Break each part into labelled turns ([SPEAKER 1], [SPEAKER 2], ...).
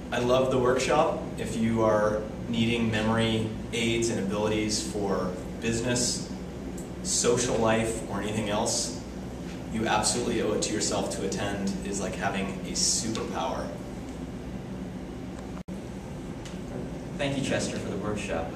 [SPEAKER 1] I love the workshop. If you are needing memory aids and abilities for business, social life, or anything else, you absolutely owe it to yourself to attend. It is like having a superpower.
[SPEAKER 2] Thank you, Chester, for the workshop.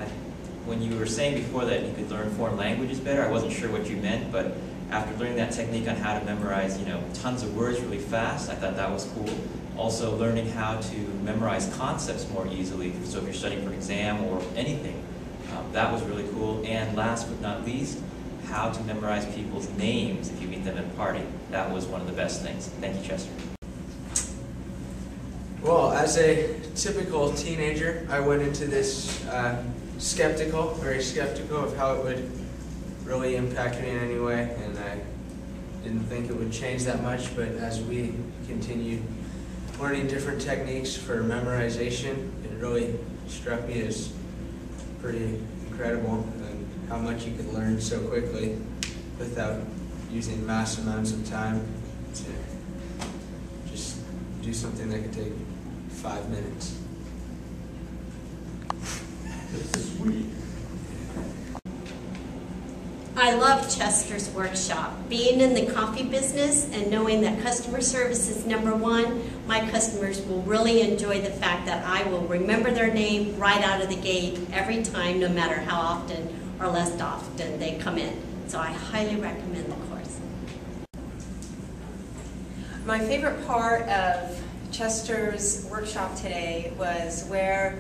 [SPEAKER 2] When you were saying before that you could learn foreign languages better, I wasn't sure what you meant, but after learning that technique on how to memorize, tons of words really fast, I thought that was cool. Also, learning how to memorize concepts more easily. So if you're studying for an exam or anything, that was really cool. And last but not least, how to memorize people's names if you meet them at a party. That was one of the best things. Thank you, Chester.
[SPEAKER 3] Well, as a typical teenager, I went into this very skeptical of how it would really impact me in any way, and I didn't think it would change that much, but as we continued learning different techniques for memorization, it really struck me as pretty incredible and how much you could learn so quickly without using mass amounts of time to just do something that could take 5 minutes.
[SPEAKER 4] Sweet.
[SPEAKER 5] I love Chester's workshop. Being in the coffee business and knowing that customer service is #1, my customers will really enjoy the fact that I will remember their name right out of the gate every time, no matter how often or less often they come in. So I highly recommend the course.
[SPEAKER 6] My favorite part of Chester's workshop today was where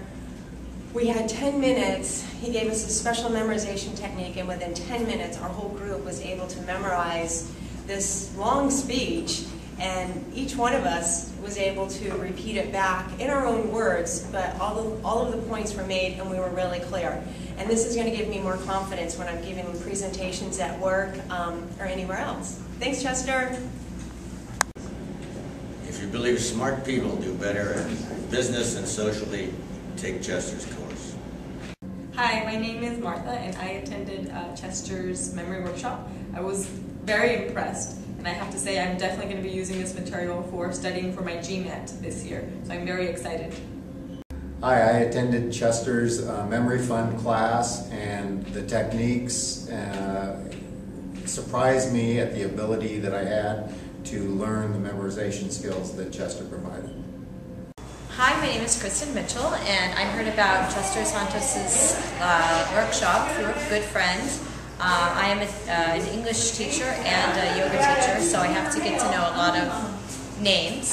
[SPEAKER 6] we had 10 minutes. He gave us a special memorization technique, and within 10 minutes our whole group was able to memorize this long speech, and each one of us was able to repeat it back in our own words, but all of the points were made and we were really clear. And this is going to give me more confidence when I'm giving presentations at work or anywhere else. Thanks, Chester.
[SPEAKER 7] If you believe smart people do better in business and socially, take Chester's course.
[SPEAKER 8] Hi, my name is Martha and I attended Chester's memory workshop. I was very impressed, and I have to say I'm definitely going to be using this material for studying for my GMAT this year, so I'm very excited.
[SPEAKER 9] Hi, I attended Chester's Memory Fund class, and the techniques surprised me at the ability that I had to learn the memorization skills that Chester provided.
[SPEAKER 10] Hi, my name is Kristen Mitchell, and I heard about Chester Santos' workshop through a good friend. I am an English teacher and a yoga teacher, so I have to get to know a lot of names.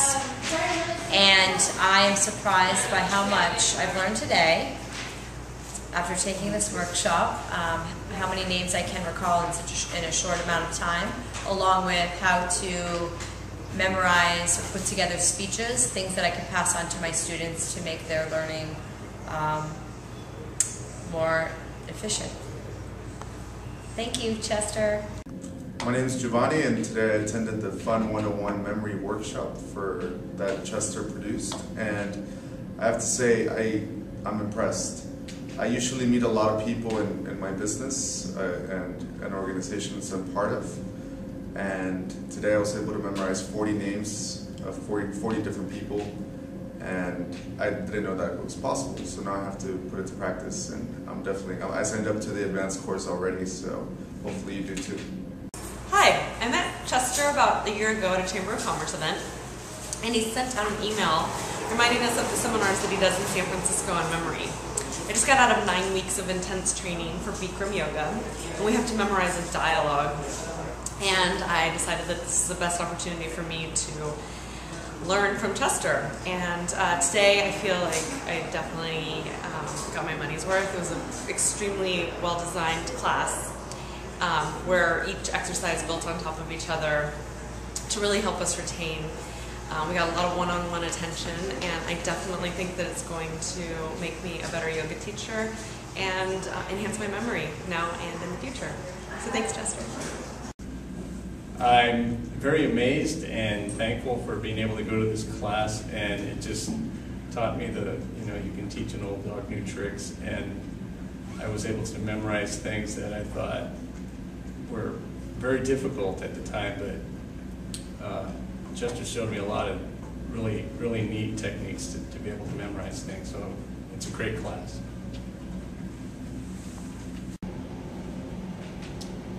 [SPEAKER 10] And I am surprised by how much I've learned today after taking this workshop, how many names I can recall in a short amount of time, along with how to memorize or put together speeches, things that I can pass on to my students to make their learning more efficient. Thank you, Chester.
[SPEAKER 4] My name is Giovanni, and today I attended the Fun 101 Memory Workshop that Chester produced, and I have to say I'm impressed. I usually meet a lot of people in my business and an organization that I'm part of, and today I was able to memorize 40 names of 40 different people, and I didn't know that was possible, so now I have to put it to practice, and I signed up to the advanced course already, so hopefully you do too.
[SPEAKER 11] Hi, I met Chester about a year ago at a Chamber of Commerce event, and he sent out an email reminding us of the seminars that he does in San Francisco on memory. I just got out of 9 weeks of intense training for Bikram yoga, and we have to memorize a dialogue, and I decided that this is the best opportunity for me to learn from Chester. And today I feel like I definitely got my money's worth. It was an extremely well-designed class where each exercise built on top of each other to really help us retain. We got a lot of one-on-one attention, and I definitely think that it's going to make me a better yoga teacher and enhance my memory now and in the future. So thanks, Chester.
[SPEAKER 12] I'm very amazed and thankful for being able to go to this class, and it just taught me that, you can teach an old dog new tricks, and I was able to memorize things that I thought were very difficult at the time, but Chester showed me a lot of really, really neat techniques to be able to memorize things, so it's a great class.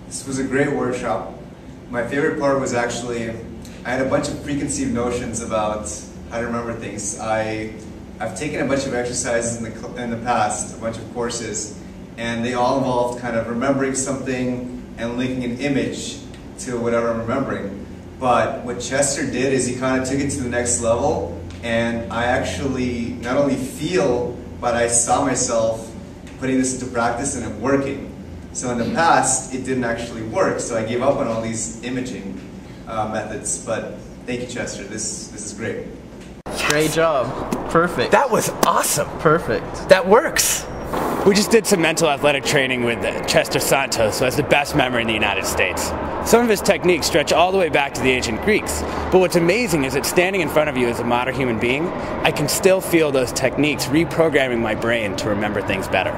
[SPEAKER 13] This was a great workshop. My favorite part was actually, I had a bunch of preconceived notions about how to remember things. I've taken a bunch of exercises in the past, a bunch of courses, and they all involved kind of remembering something and linking an image to whatever I'm remembering. But what Chester did is he kind of took it to the next level, and I actually not only feel, but I saw myself putting this into practice and it working. So in the past, it didn't actually work, so I gave up on all these imaging methods. But thank you, Chester. This is great.
[SPEAKER 14] Great job. Perfect.
[SPEAKER 15] That was awesome.
[SPEAKER 14] Perfect.
[SPEAKER 15] That works. We just did some mental athletic training with Chester Santos, who has the best memory in the United States. Some of his techniques stretch all the way back to the ancient Greeks. But what's amazing is that standing in front of you as a modern human being, I can still feel those techniques reprogramming my brain to remember things better.